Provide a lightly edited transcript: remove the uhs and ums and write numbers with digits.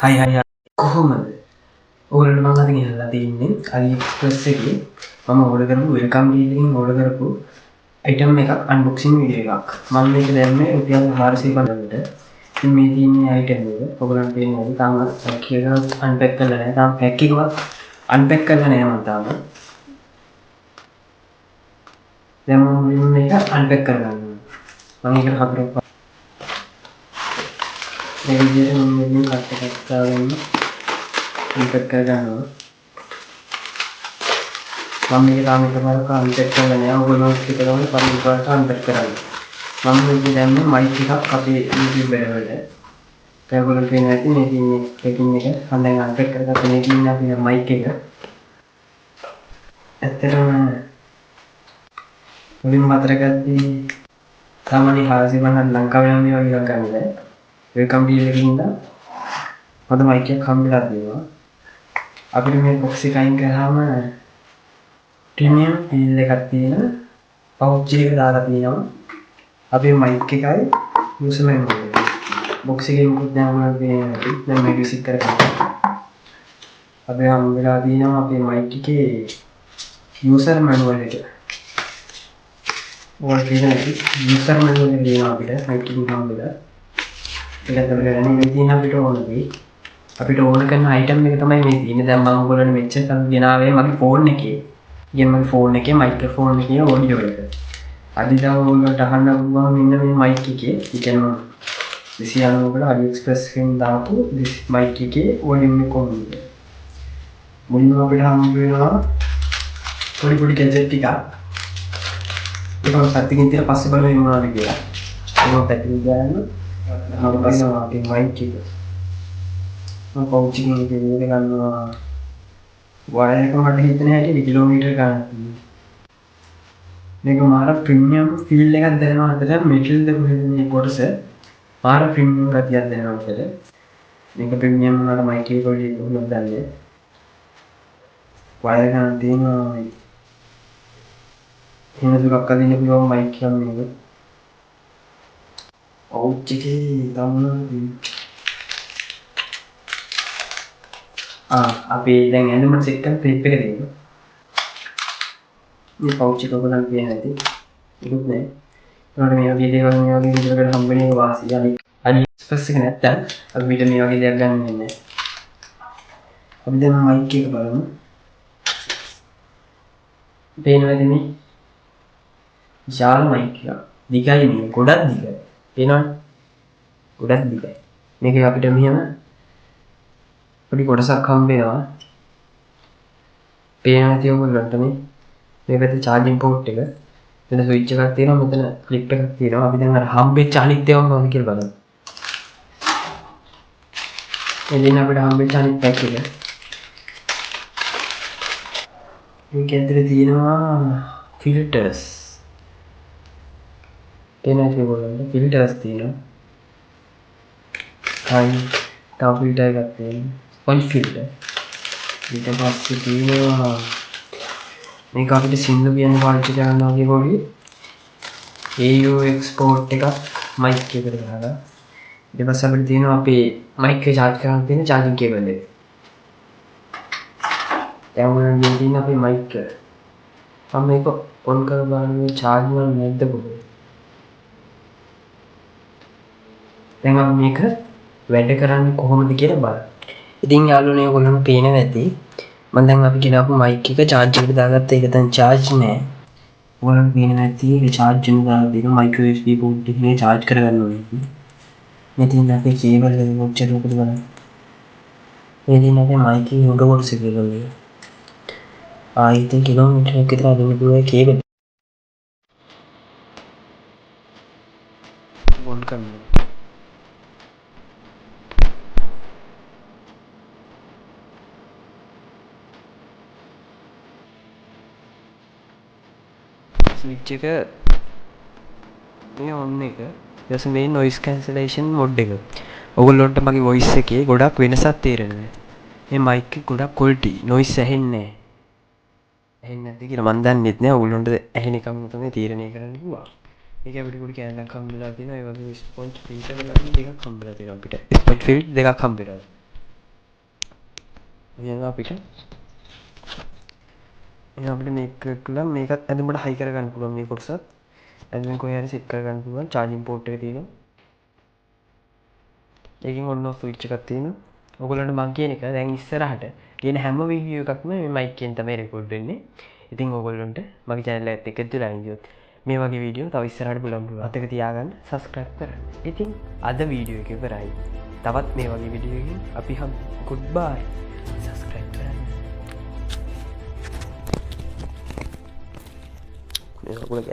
හයි හයි කොහොමද? ඔයගොල්ලෝ මම අද ගෙනල්ලා තින්නේ AliExpress එකේ මම ඕඩර් කරපු වෙල්කම් ඩීල් එකෙන් ඕඩර් කරපු අයිටම් එකක් අන්බොක්සින් වීඩියෝ එකක්. මම මේක දැම්මේ රුපියල් 450කට. ඉතින් මේ තියෙන අයිටම් එක ඔයගොල්ලන්ට පේන්නේ තාම පැක් එකවත් අන්පැක් කරලා නැහැ. තාම පැක් එකවත් අන්පැක් කරලා නැහැ මම තාම. දැන් මම මේක අන්පැක් කරගන්නවා. මම ඒකට හතරක් මේ විදිහට මම මෙන්න කට් එකක් දාගෙන අන්පැක් කරගන්නවා. මම මේක තාම එකපාරක් අන්පැක් කරලා නැහැ. ඔයගොල්ලෝ හිතනවා පරිපාලනයට අන්පැක් කරන්න. මම මේක දැම්මේ මයික් එකක් අපේ YouTube වලට. ඒගොල්ලෝ පේන ඇති මේ තියෙන්නේ පැකින් එක. මම දැන් අන්පැක් කරගත්ත මේ තියෙන අපේ මයික් එක. ඇත්තටම මුලින්ම අතර ගත්තී සාමාන්‍ය 450ක් ලංකාවේ නම් මේ වගේ එකක් ගන්න බෑ. වෙල්කම් ඩීල් එකකින් ඉඳන් හොඳ මයික් එකක් හම්බෙලා තියෙනවා. අපිට මේ බොක්ස් එක අයින් කරාම ප්‍රීමියම් ෆීල් එකක් තියෙන පවුච් එක දාලා තියෙනවා. අපේ මයික් එකයි යූසර් මැනුවල් එක. බොක්ස් එකේ මුකුත් නැහැ දැන් මේක විසික් කරගන්න. අපේ හම්බෙලා තියෙනවා අපේ මයික් එකේ යූසර් මැනුවල් එක. ඔයාලා කියන යූසර් මැනුවල් එක දෙනවා අපිට මයික් එකකින් හම්බෙලා. ඒක තමයි ගන්නේ මේ තියෙන අපිට ඕන දේ. අපිට ඕන කරන අයිටම් එක තමයි මේ තියෙන්නේ. දැන් මම ඔයගොල්ලන්ට මෙච්චර කල් ගෙනාවේ මගේ ෆෝන් එකේ. ඉතින් මගේ ෆෝන් එකේ මයික්‍රොෆෝන් එකේ ඔඩියෝ එක. අද ඉතින් ඔයගොල්ලන්ට අහන්න පුළුවන් මෙන්න මේ මයික් එකේ. ඒ කියන්නේ 290 වල AliExpress එකෙන් දාපු මයික් එකේ වොලියුම් එක කොහොමද? මුලින්ම අපිට හම්බ වෙනවා පොඩි ගැජට් ටිකක්. ඒක සත්‍යකින් තියලා පස්සේ බලමු මොනවද කියලා. ඒක පැකිලි ගන්න. හම්බ අපේ මයික් එක. මම පවුච් එකකින් ඉතින් ගන්නවා. වයර් එක මට හිතෙන හැටියට කිලෝමීටර් ගණන්. මේක මාර ප්‍රීමියම් ෆීල් එකක් දැනෙනවා අතට මෙටල් මේ කොටස. මාර ප්‍රීමියම් ගතියක් දැනෙනවා අතට. මේක ප්‍රීමියම් වුණාට මයික් එක පොඩි උණක් දැන්නේ. වයර් ගන්න තියෙනවා මේ. එහෙම දුරක් අදින්න පුළුවන් මයික් එකක් මේක. පවුච් එකේ තමයි අපි දැන් ඇඳුමට සෙට් කරන ක්ලිප් එක තියෙනවා. මේ පවුච් එක ඔයගොල්ලන් කියන ඇති. ඒකුත් නෑ. ඒකට මේ වගේ දේවල් මේ වගේ විදිහකට හම්බෙන එක වාසිය. AliExpress එක නැත්තම් අපිට මේ වගේ දෙයක් ගන්න වෙන්නේ නෑ. අපි දැන් මයික් එක බලමු. පේනවද මේ? විශාල මයික් එකක්. දිගයි මේ ගොඩක් දිගයි. පේනවද? ගොඩක් දිගයි. මේක අපිට මෙහෙම පොඩි කොටසක් හම්බ වෙනවා. පේනවා ඇති ඔයගොල්ලන්ට මේ පැත්තේ charging port එක. මෙතන switch එකක් තියෙනවා. මෙතන clip එකක් තියෙනවා. අපි දැන් අර හම්බෙච්ච අනිත් ඒවා මොනවද කියලා බලමු. එදින අපිට හම්බෙච්ච අනිත් පැක් එක. මේක ඇතුලේ තියෙනවා filters. පේනවා ඇති ඔයගොල්ලන්ට filters තියෙනවා. තව filter එකක් තියෙනවා. sponge filter. ඊට පස්සේ තියෙනවා මේක අපිට සින්දු කියන පාවිච්චි කරනවා වගේ පොඩි AU export එකක් මයික් එකකට ගහලා. ඊට පස්සේ අපිට තියෙනවා අපේ මයික් එක charge කරන්න තියෙන charging cable එක. දැන් මොනවද තියෙන්නේ අපේ මයික් එක. මම මේක on කරලා බලන්න මේ charge වල නැද්ද කොහොමද? දැන් අපි මේක වැඩ කරන්නේ කොහොමද කියලා බලන්න. ඉතින් යාළුවනේ ඔයගොල්ලන්ට පේනවා ඇති. මම දැන් අපි ගෙනාවු මයික් එක charge එකට දාගත්ත. ඒක දැන් charge නෑ. ඔයාලට පේනවා ඇති ඒක charge වෙන දාලා දෙන micro USB port එකේ charge කරගන්න ඕනේ. මේ තියෙන අපේ cable එක මොච්චර ලොකුද බලන්න. මේ තියෙන අපේ mic එකේ උඩ කොටස cable එක. ආයෙත් කිලෝමීටර් එකක් විතර අදින්න පුළුවන් cable. on කරනවා. ස්විච් එක මේ ඔන් එක ඊට පස්සේ මේ noise cancellation mode එක. ඔයගොල්ලන්ට මගේ voice එකේ ගොඩක් වෙනසක් තේරෙනවා. මේ mic එක ගොඩක් quality noise ඇහෙන්නේ නැහැ. ඇහෙන්නේ නැද්ද කියලා මන් දන්නෙත් නෑ. ඔයගොල්ලන්ට ඇහෙන එකම තමයි තීරණය කරන්න පුළුවන්. ඒක අපිට පොඩි කෑල්ලක් හම්බෙලා තියෙනවා. ඒ වගේ ස්පොන්ජ් ෆිල්ටර් දෙකක් හම්බෙලා තියෙනවා අපිට. ස්පොන්ජ් ෆිල්ටර් දෙකක් හම්බෙලා. එහෙනම් අපිට මේක කළා මේකත් ඇඳුමට හයි කරගන්න පුළුවන් මේ කොටසත්. ඇඳුම කොහේ හරි සෙට් කරගන්න පුළුවන්. charging port එක තියෙනවා. ඒකෙන් ඔන්න ඔෆ් ස්විච් එකක් තියෙනවා. ඔයගොල්ලන්ට මම කියන එක දැන් ඉස්සරහට තියෙන හැම වීඩියෝ එකක්ම මේ මයික් එකෙන් තමයි රෙකෝඩ් වෙන්නේ. ඉතින් ඔයගොල්ලන්ට මගේ channel එකත් එක්ක එකතු වෙලා ඉඳියොත් මේ වගේ වීඩියෝ තව ඉස්සරහට බලන්න පුළුවන්. අතක තියාගන්න subscribe කරන්න. ඉතින් අද වීඩියෝ එක ඉවරයි. තවත් මේ වගේ වීඩියෝ එකකින් අපි හම් goodbye. subscribe කරන්න. මේ ඔයගොල්ලෝ